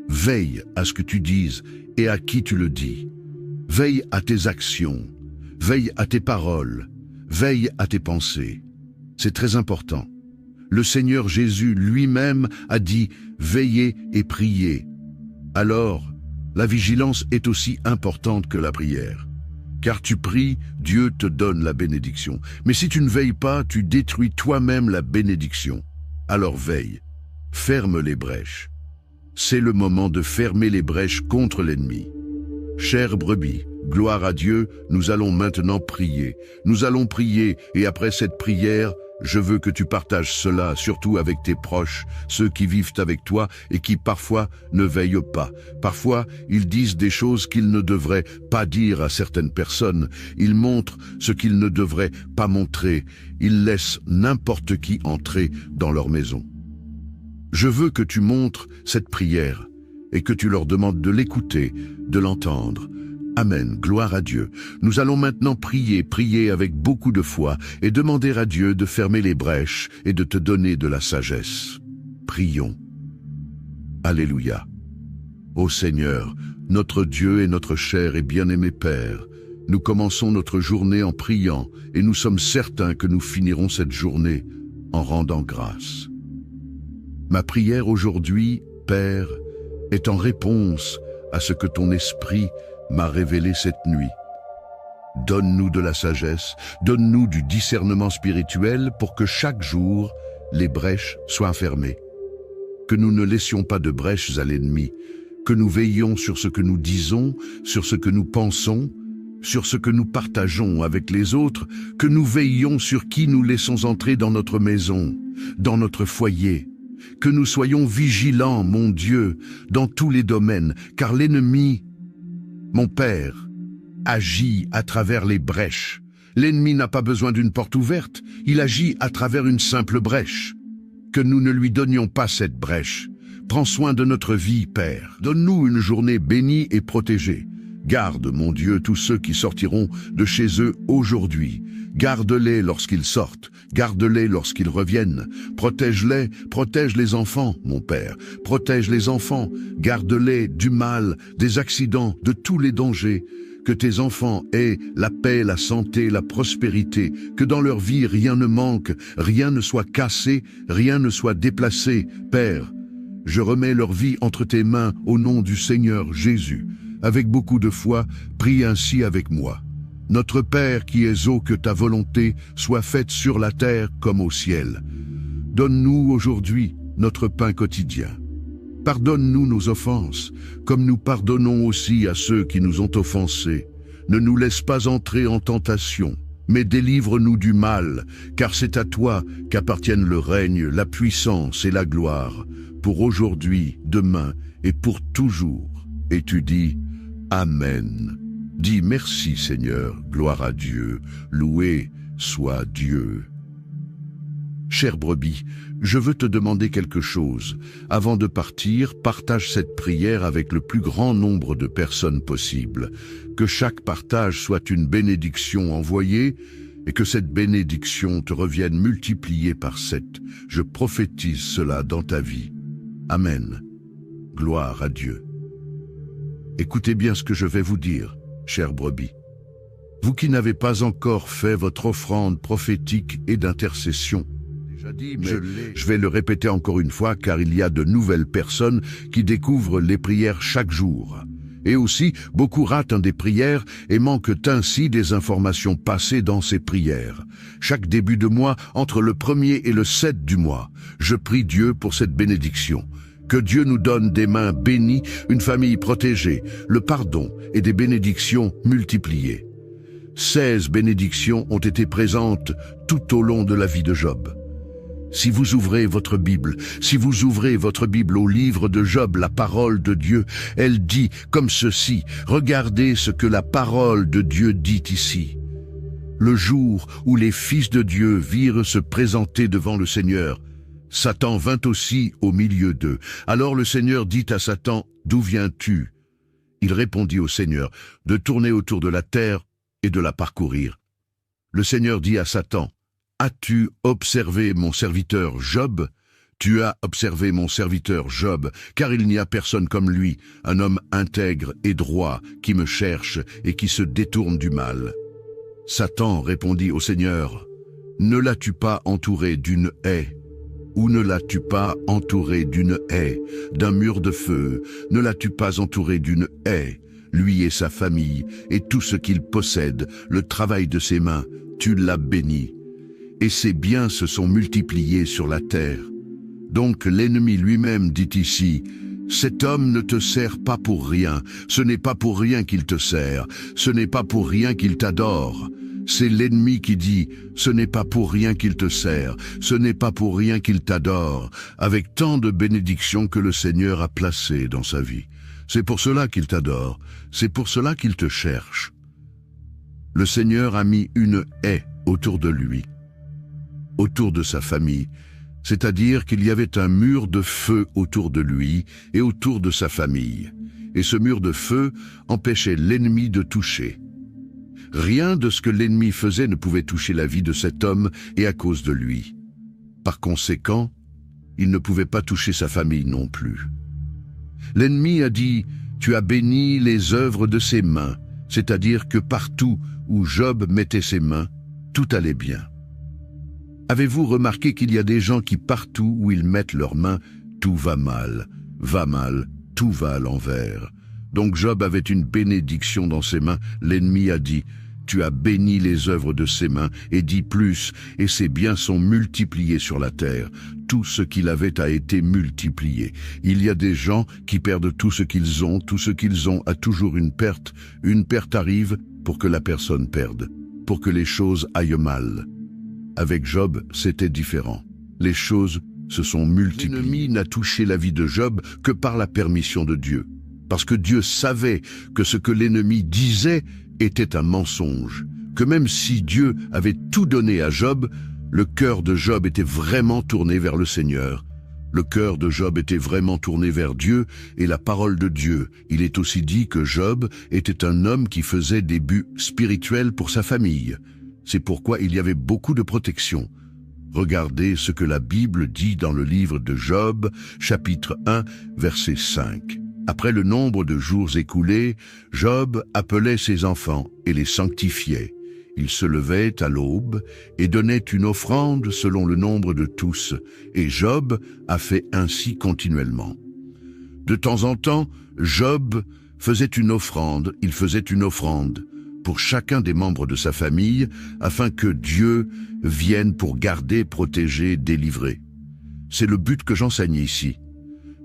veille à ce que tu dises et à qui tu le dis. Veille à tes actions. Veille à tes paroles. Veille à tes pensées. C'est très important. Le Seigneur Jésus lui-même a dit « Veillez et priez ». Alors, la vigilance est aussi importante que la prière. Car tu pries, Dieu te donne la bénédiction. Mais si tu ne veilles pas, tu détruis toi-même la bénédiction. Alors veille, ferme les brèches. C'est le moment de fermer les brèches contre l'ennemi. Chère brebis, gloire à Dieu, nous allons maintenant prier. Nous allons prier et après cette prière, je veux que tu partages cela, surtout avec tes proches, ceux qui vivent avec toi et qui parfois ne veillent pas. Parfois, ils disent des choses qu'ils ne devraient pas dire à certaines personnes. Ils montrent ce qu'ils ne devraient pas montrer. Ils laissent n'importe qui entrer dans leur maison. Je veux que tu montres cette prière et que tu leur demandes de l'écouter, de l'entendre. Amen, gloire à Dieu. Nous allons maintenant prier avec beaucoup de foi et demander à Dieu de fermer les brèches et de te donner de la sagesse. Prions. Alléluia. Ô Seigneur, notre Dieu et notre cher et bien-aimé Père, nous commençons notre journée en priant et nous sommes certains que nous finirons cette journée en rendant grâce. Ma prière aujourd'hui, Père, est en réponse à ce que ton esprit m'a révélé cette nuit. Donne-nous de la sagesse, donne-nous du discernement spirituel pour que chaque jour, les brèches soient fermées. Que nous ne laissions pas de brèches à l'ennemi, que nous veillions sur ce que nous disons, sur ce que nous pensons, sur ce que nous partageons avec les autres, que nous veillions sur qui nous laissons entrer dans notre maison, dans notre foyer. Que nous soyons vigilants, mon Dieu, dans tous les domaines, car l'ennemi, mon Père, agit à travers les brèches. L'ennemi n'a pas besoin d'une porte ouverte, il agit à travers une simple brèche. Que nous ne lui donnions pas cette brèche. Prends soin de notre vie, Père. Donne-nous une journée bénie et protégée. Garde, mon Dieu, tous ceux qui sortiront de chez eux aujourd'hui. Garde-les lorsqu'ils sortent, garde-les lorsqu'ils reviennent. Protège-les, protège les enfants, mon Père. Protège les enfants, garde-les du mal, des accidents, de tous les dangers. Que tes enfants aient la paix, la santé, la prospérité, que dans leur vie rien ne manque, rien ne soit cassé, rien ne soit déplacé. Père, je remets leur vie entre tes mains au nom du Seigneur Jésus. Avec beaucoup de foi, prie ainsi avec moi. Notre Père qui es haut, que ta volonté soit faite sur la terre comme au ciel. Donne-nous aujourd'hui notre pain quotidien. Pardonne-nous nos offenses, comme nous pardonnons aussi à ceux qui nous ont offensés. Ne nous laisse pas entrer en tentation, mais délivre-nous du mal, car c'est à toi qu'appartiennent le règne, la puissance et la gloire, pour aujourd'hui, demain et pour toujours. Et tu dis, Amen. Dis merci Seigneur, gloire à Dieu, loué soit Dieu. Chère brebis, je veux te demander quelque chose. Avant de partir, partage cette prière avec le plus grand nombre de personnes possible. Que chaque partage soit une bénédiction envoyée et que cette bénédiction te revienne multipliée par 7. Je prophétise cela dans ta vie. Amen. Gloire à Dieu. Écoutez bien ce que je vais vous dire, chères brebis. Vous qui n'avez pas encore fait votre offrande prophétique et d'intercession, déjà dit, mais je vais le répéter encore une fois car il y a de nouvelles personnes qui découvrent les prières chaque jour. Et aussi, beaucoup ratent des prières et manquent ainsi des informations passées dans ces prières. Chaque début de mois, entre le 1er et le 7 du mois, je prie Dieu pour cette bénédiction. Que Dieu nous donne des mains bénies, une famille protégée, le pardon et des bénédictions multipliées. 16 bénédictions ont été présentes tout au long de la vie de Job. Si vous ouvrez votre Bible au livre de Job, la parole de Dieu, elle dit comme ceci, regardez ce que la parole de Dieu dit ici. Le jour où les fils de Dieu virent se présenter devant le Seigneur, Satan vint aussi au milieu d'eux. Alors le Seigneur dit à Satan, d'où viens-tu? Il répondit au Seigneur, de tourner autour de la terre et de la parcourir. Le Seigneur dit à Satan, as-tu observé mon serviteur Job? Tu as observé mon serviteur Job, car il n'y a personne comme lui, un homme intègre et droit, qui me cherche et qui se détourne du mal. Satan répondit au Seigneur, ne l'as-tu pas entouré d'une haie? Ou ne l'as-tu pas entouré d'une haie, d'un mur de feu? Ne l'as-tu pas entouré d'une haie? Lui et sa famille, et tout ce qu'il possède, le travail de ses mains, tu l'as béni. Et ses biens se sont multipliés sur la terre. Donc l'ennemi lui-même dit ici, cet homme ne te sert pas pour rien, ce n'est pas pour rien qu'il te sert, ce n'est pas pour rien qu'il t'adore. C'est l'ennemi qui dit, ce n'est pas pour rien qu'il te sert, ce n'est pas pour rien qu'il t'adore, avec tant de bénédictions que le Seigneur a placées dans sa vie. C'est pour cela qu'il t'adore, c'est pour cela qu'il te cherche. Le Seigneur a mis une haie autour de lui, autour de sa famille, c'est-à-dire qu'il y avait un mur de feu autour de lui et autour de sa famille. Et ce mur de feu empêchait l'ennemi de toucher. Rien de ce que l'ennemi faisait ne pouvait toucher la vie de cet homme et à cause de lui. Par conséquent, il ne pouvait pas toucher sa famille non plus. L'ennemi a dit, tu as béni les œuvres de ses mains, c'est-à-dire que partout où Job mettait ses mains, tout allait bien. Avez-vous remarqué qu'il y a des gens qui partout où ils mettent leurs mains, tout va mal, tout va à l'envers. Donc Job avait une bénédiction dans ses mains. L'ennemi a dit, tu as béni les œuvres de ses mains, et dit plus, et ses biens sont multipliés sur la terre. Tout ce qu'il avait a été multiplié. Il y a des gens qui perdent tout ce qu'ils ont a toujours une perte. Une perte arrive pour que la personne perde, pour que les choses aillent mal. Avec Job, c'était différent. Les choses se sont multipliées. L'ennemi n'a touché la vie de Job que par la permission de Dieu. Parce que Dieu savait que ce que l'ennemi disait était un mensonge. Que même si Dieu avait tout donné à Job, le cœur de Job était vraiment tourné vers le Seigneur. Le cœur de Job était vraiment tourné vers Dieu et la parole de Dieu. Il est aussi dit que Job était un homme qui faisait des buts spirituels pour sa famille. C'est pourquoi il y avait beaucoup de protection. Regardez ce que la Bible dit dans le livre de Job, chapitre 1, verset 5. Après le nombre de jours écoulés, Job appelait ses enfants et les sanctifiait. Il se levait à l'aube et donnait une offrande selon le nombre de tous, et Job a fait ainsi continuellement. De temps en temps, Job faisait une offrande, pour chacun des membres de sa famille, afin que Dieu vienne pour garder, protéger, délivrer. C'est le but que j'enseigne ici,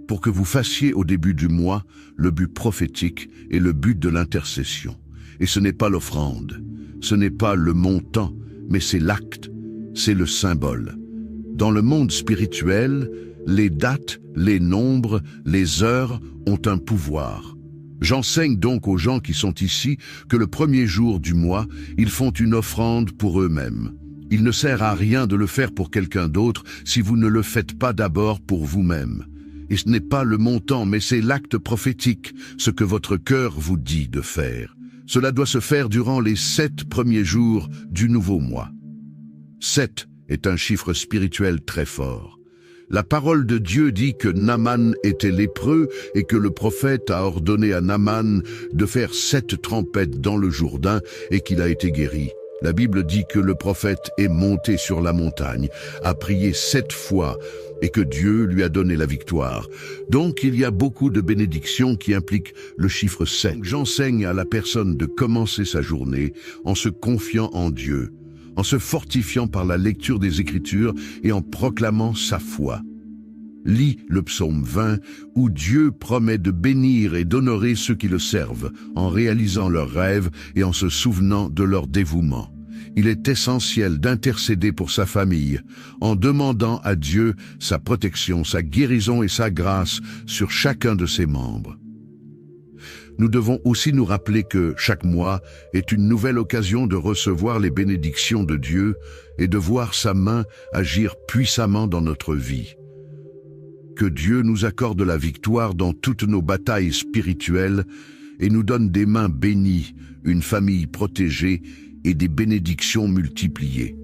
pour que vous fassiez au début du mois le but prophétique et le but de l'intercession. Et ce n'est pas l'offrande, ce n'est pas le montant, mais c'est l'acte, c'est le symbole. Dans le monde spirituel, les dates, les nombres, les heures ont un pouvoir. J'enseigne donc aux gens qui sont ici que le premier jour du mois, ils font une offrande pour eux-mêmes. Il ne sert à rien de le faire pour quelqu'un d'autre si vous ne le faites pas d'abord pour vous-même. Et ce n'est pas le montant, mais c'est l'acte prophétique, ce que votre cœur vous dit de faire. Cela doit se faire durant les 7 premiers jours du nouveau mois. 7 est un chiffre spirituel très fort. La parole de Dieu dit que Naaman était lépreux et que le prophète a ordonné à Naaman de faire 7 trempettes dans le Jourdain et qu'il a été guéri. La Bible dit que le prophète est monté sur la montagne, a prié 7 fois et que Dieu lui a donné la victoire. Donc il y a beaucoup de bénédictions qui impliquent le chiffre 7. J'enseigne à la personne de commencer sa journée en se confiant en Dieu, en se fortifiant par la lecture des Écritures et en proclamant sa foi. Lis le psaume 20 où Dieu promet de bénir et d'honorer ceux qui le servent en réalisant leurs rêves et en se souvenant de leur dévouement. Il est essentiel d'intercéder pour sa famille en demandant à Dieu sa protection, sa guérison et sa grâce sur chacun de ses membres. Nous devons aussi nous rappeler que chaque mois est une nouvelle occasion de recevoir les bénédictions de Dieu et de voir sa main agir puissamment dans notre vie. Que Dieu nous accorde la victoire dans toutes nos batailles spirituelles et nous donne des mains bénies, une famille protégée et des bénédictions multipliées.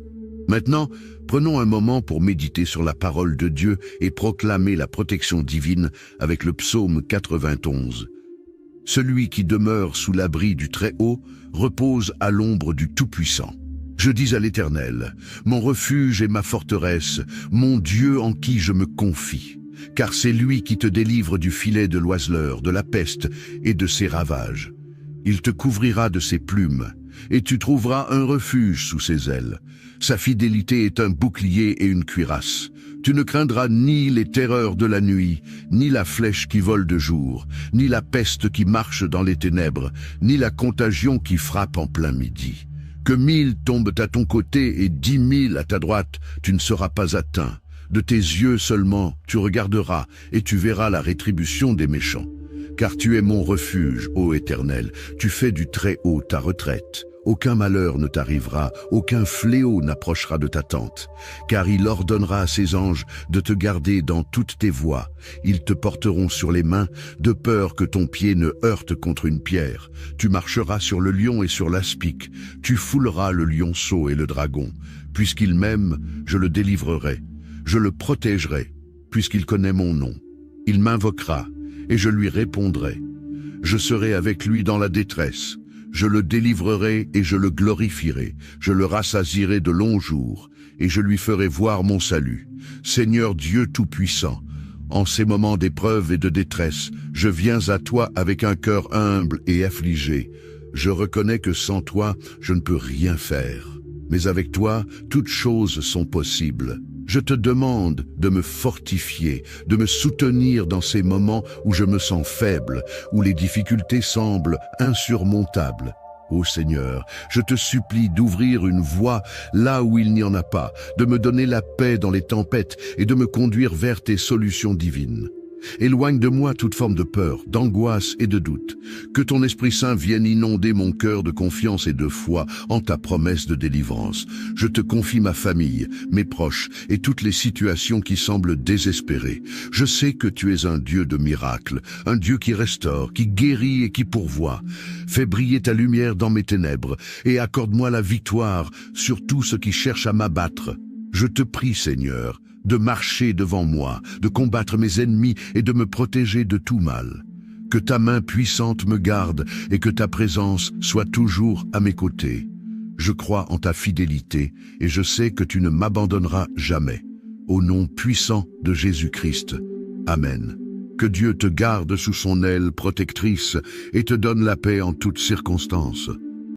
Maintenant, prenons un moment pour méditer sur la parole de Dieu et proclamer la protection divine avec le psaume 91. Celui qui demeure sous l'abri du Très-Haut repose à l'ombre du Tout-Puissant. Je dis à l'Éternel, mon refuge et ma forteresse, mon Dieu en qui je me confie. Car c'est lui qui te délivre du filet de l'oiseleur, de la peste et de ses ravages. Il te couvrira de ses plumes, et tu trouveras un refuge sous ses ailes. Sa fidélité est un bouclier et une cuirasse. Tu ne craindras ni les terreurs de la nuit, ni la flèche qui vole de jour, ni la peste qui marche dans les ténèbres, ni la contagion qui frappe en plein midi. Que 1000 tombent à ton côté et 10 000 à ta droite, tu ne seras pas atteint. De tes yeux seulement tu regarderas et tu verras la rétribution des méchants. Car tu es mon refuge, ô Éternel, tu fais du Très-Haut ta retraite. Aucun malheur ne t'arrivera, aucun fléau n'approchera de ta tente. Car il ordonnera à ses anges de te garder dans toutes tes voies. Ils te porteront sur les mains, de peur que ton pied ne heurte contre une pierre. Tu marcheras sur le lion et sur l'aspic. Tu fouleras le lionceau et le dragon. Puisqu'il m'aime, je le délivrerai. Je le protégerai, puisqu'il connaît mon nom. Il m'invoquera, et je lui répondrai. Je serai avec lui dans la détresse. Je le délivrerai et je le glorifierai. Je le rassasierai de longs jours, et je lui ferai voir mon salut. Seigneur Dieu Tout-Puissant, en ces moments d'épreuve et de détresse, je viens à toi avec un cœur humble et affligé. Je reconnais que sans toi, je ne peux rien faire. Mais avec toi, toutes choses sont possibles. Je te demande de me fortifier, de me soutenir dans ces moments où je me sens faible, où les difficultés semblent insurmontables. Ô Seigneur, je te supplie d'ouvrir une voie là où il n'y en a pas, de me donner la paix dans les tempêtes et de me conduire vers tes solutions divines. Éloigne de moi toute forme de peur, d'angoisse et de doute. Que ton Esprit Saint vienne inonder mon cœur de confiance et de foi en ta promesse de délivrance. Je te confie ma famille, mes proches et toutes les situations qui semblent désespérées. Je sais que tu es un Dieu de miracles, un Dieu qui restaure, qui guérit et qui pourvoit. Fais briller ta lumière dans mes ténèbres et accorde-moi la victoire sur tout ce qui cherche à m'abattre. Je te prie, Seigneur, de marcher devant moi, de combattre mes ennemis et de me protéger de tout mal. Que ta main puissante me garde et que ta présence soit toujours à mes côtés. Je crois en ta fidélité et je sais que tu ne m'abandonneras jamais. Au nom puissant de Jésus-Christ. Amen. Que Dieu te garde sous son aile protectrice et te donne la paix en toutes circonstances.